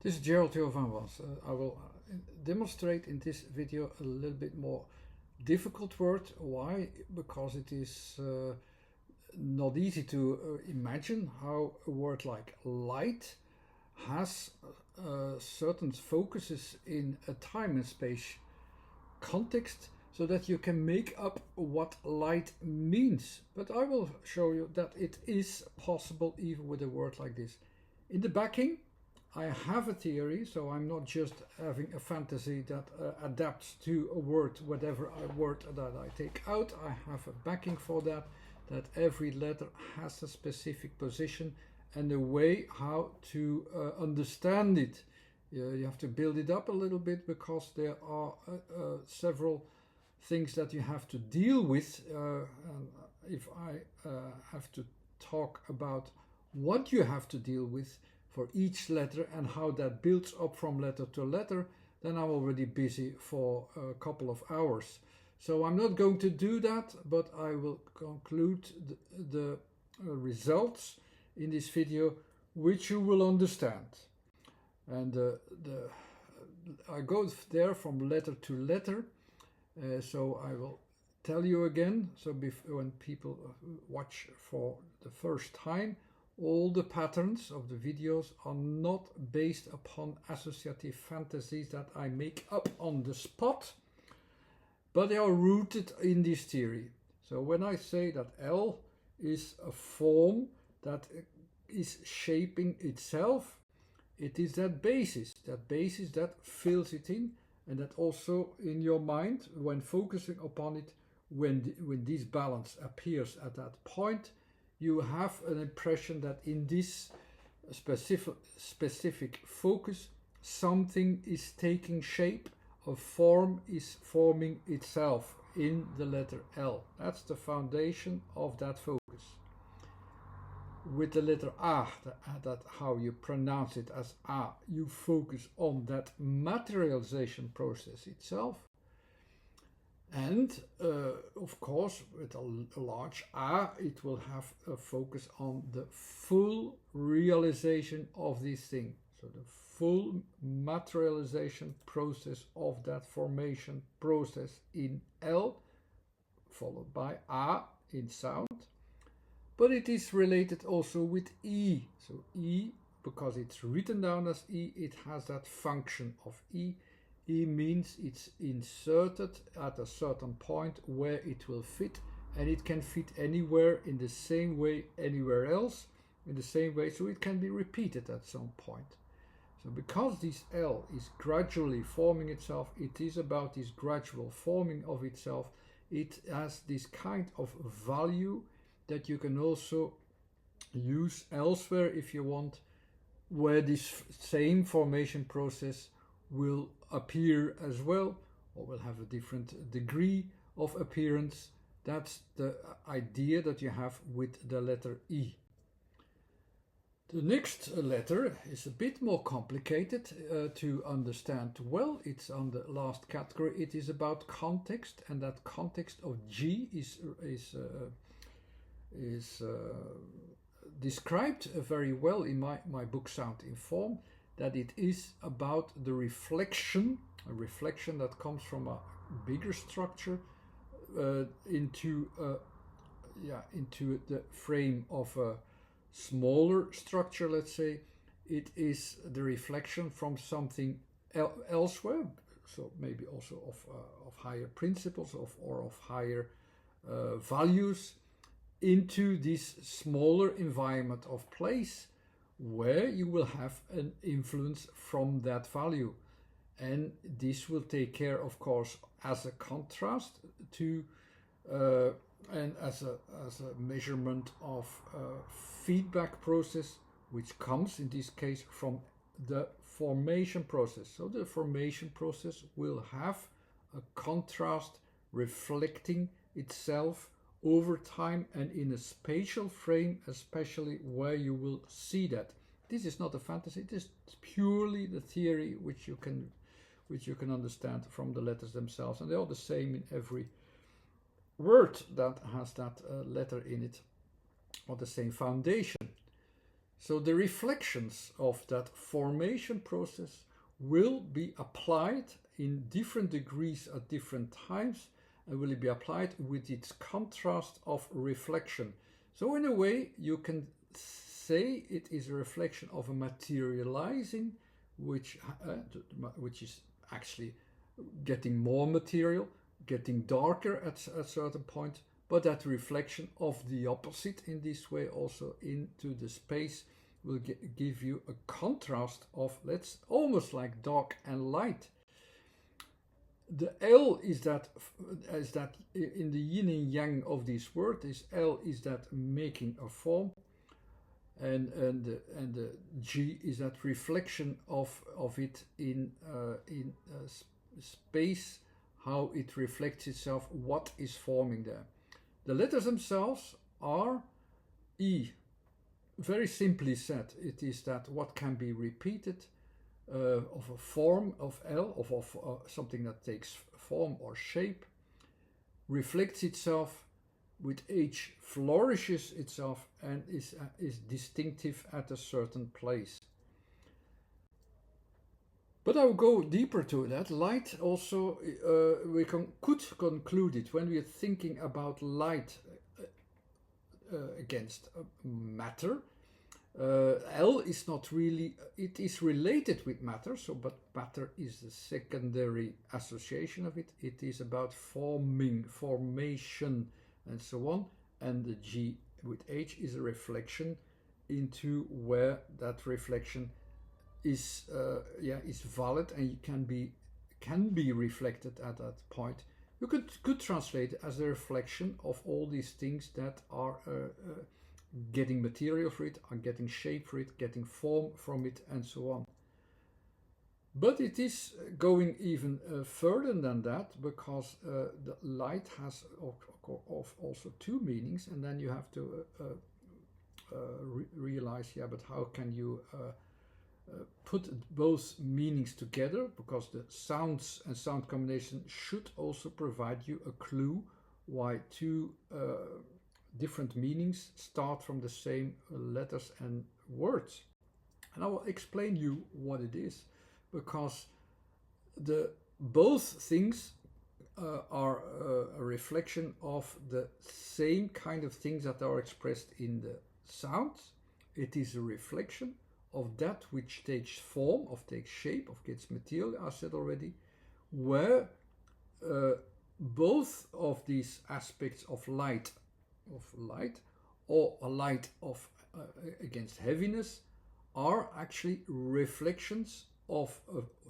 This is Gerald Theo van Was. I will demonstrate in this video a little bit more difficult word. Why? Because it is not easy to imagine how a word like light has certain focuses in a time and space context so that you can make up what light means. But I will show you that it is possible even with a word like this. In the backing, I have a theory, so I'm not just having a fantasy that adapts to a word, whatever word that I take out. I have a backing for that every letter has a specific position and a way how to understand it. You have to build it up a little bit because there are several things that you have to deal with. And if I have to talk about what you have to deal with for each letter and how that builds up from letter to letter, then I'm already busy for a couple of hours. So I'm not going to do that, but I will conclude the results in this video, which you will understand. And I go there from letter to letter, so I will tell you again, so when people watch for the first time, all the patterns of the videos are not based upon associative fantasies that I make up on the spot, but they are rooted in this theory. So when I say that L is a form that is shaping itself, it is that basis that fills it in, and that also in your mind, when focusing upon it, when this balance appears at that point, you have an impression that in this specific focus, something is taking shape, a form is forming itself in the letter L. That's the foundation of that focus. With the letter A, that how you pronounce it as A, you focus on that materialization process itself. And of course, with a large A, it will have a focus on the full realization of this thing. So the full materialization process of that formation process in L, followed by A in sound. But it is related also with E. So E, because it's written down as E, it has that function of E. E means it's inserted at a certain point where it will fit, and it can fit anywhere in the same way anywhere else, in the same way, so it can be repeated at some point. So because this L is gradually forming itself, it is about this gradual forming of itself. It has this kind of value that you can also use elsewhere if you want, where this same formation process will appear as well, or will have a different degree of appearance. That's the idea that you have with the letter E. The next letter is a bit more complicated to understand well. It's on the last category. It is about context, and that context of G is described very well in my book Sound in Form, that it is about the reflection, a reflection that comes from a bigger structure into the frame of a smaller structure, let's say. It is the reflection from something elsewhere, so maybe also of higher principles or of higher values, into this smaller environment of place where you will have an influence from that value. And this will take care, of course, as a contrast to and as a measurement of feedback process, which comes in this case from the formation process. So the formation process will have a contrast reflecting itself over time and in a spatial frame, especially where you will see that. This is not a fantasy, it is purely the theory which you can understand from the letters themselves, and they are the same in every word that has that letter in it, or the same foundation. So the reflections of that formation process will be applied in different degrees at different times, and will be applied with its contrast of reflection. So in a way you can say it is a reflection of a materializing, which is actually getting more material, getting darker at a certain point, but that reflection of the opposite in this way also into the space will give you a contrast of, let's almost like dark and light. The L is that in the yin and yang of this word, is L is that making a form, and the G is that reflection of it in space, how it reflects itself, what is forming there. The letters themselves are E. Very simply said, it is that what can be repeated of a form of L, of something that takes form or shape, reflects itself. With H, flourishes itself and is distinctive at a certain place. But I will go deeper to that. Light also, we could conclude it when we are thinking about light against matter. L is not really, it is related with matter, so, but matter is the secondary association of it. It is about formation, and so on. And the G with H is a reflection into where that reflection is valid and can be reflected at that point. You could translate it as a reflection of all these things that are getting material for it, are getting shape for it, getting form from it, and so on. But it is going even further than that, because the light has also two meanings, and then you have to realize, yeah, but how can you put both meanings together? Because the sounds and sound combination should also provide you a clue why two different meanings start from the same letters and words. And I will explain you what it is, because both things are a reflection of the same kind of things that are expressed in the sounds. It is a reflection of that which takes form, takes shape, gets material, I said already, where both of these aspects of light, or a light of against heaviness, are actually reflections of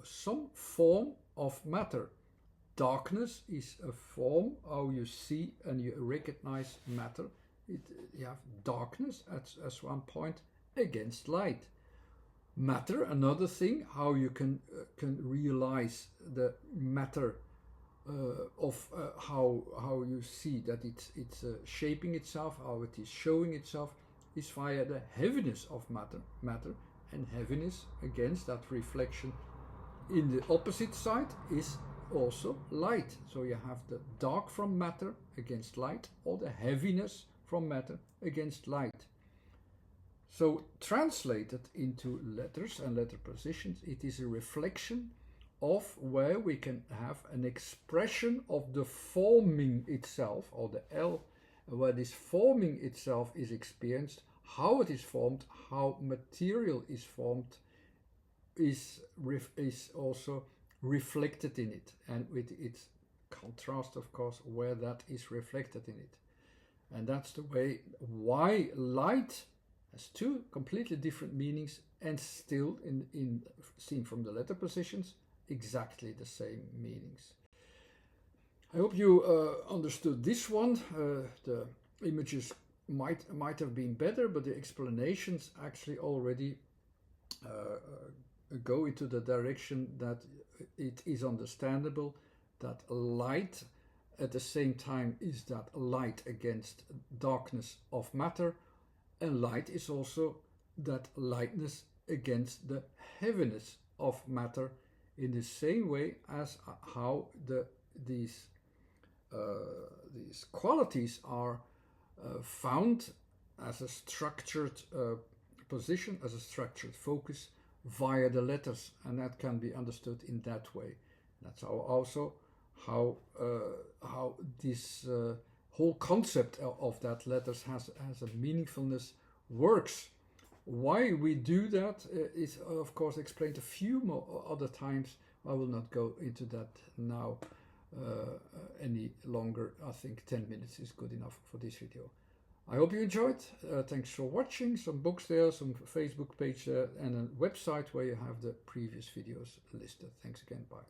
some form of matter. Darkness is a form, how you see and you recognize matter. You have darkness as one point against light. Matter, another thing, how you can realize the matter of how you see that it's shaping itself, how it is showing itself, is via the heaviness of matter, and heaviness against that reflection in the opposite side is also light. So you have the dark from matter against light, or the heaviness from matter against light. So translated into letters and letter positions, it is a reflection of where we can have an expression of the forming itself, or the L, where this forming itself is experienced, how it is formed, how material is formed, is also reflected in it, and with its contrast, of course, where that is reflected in it. And that's the way why light has two completely different meanings, and still in seen from the letter positions, exactly the same meanings. I hope you understood this one. The images might have been better, but the explanations actually already go into the direction that it is understandable that light at the same time is that light against darkness of matter, and light is also that lightness against the heaviness of matter, in the same way as how these qualities are found as a structured position as a structured focus via the letters, and that can be understood in that way. That's also how this whole concept of that letters has a meaningfulness works. Why we do that is of course explained a few more other times. I will not go into that now any longer. I think 10 minutes is good enough for this video. I hope you enjoyed. Thanks for watching. Some books there, some Facebook page there, and a website where you have the previous videos listed. Thanks again. Bye.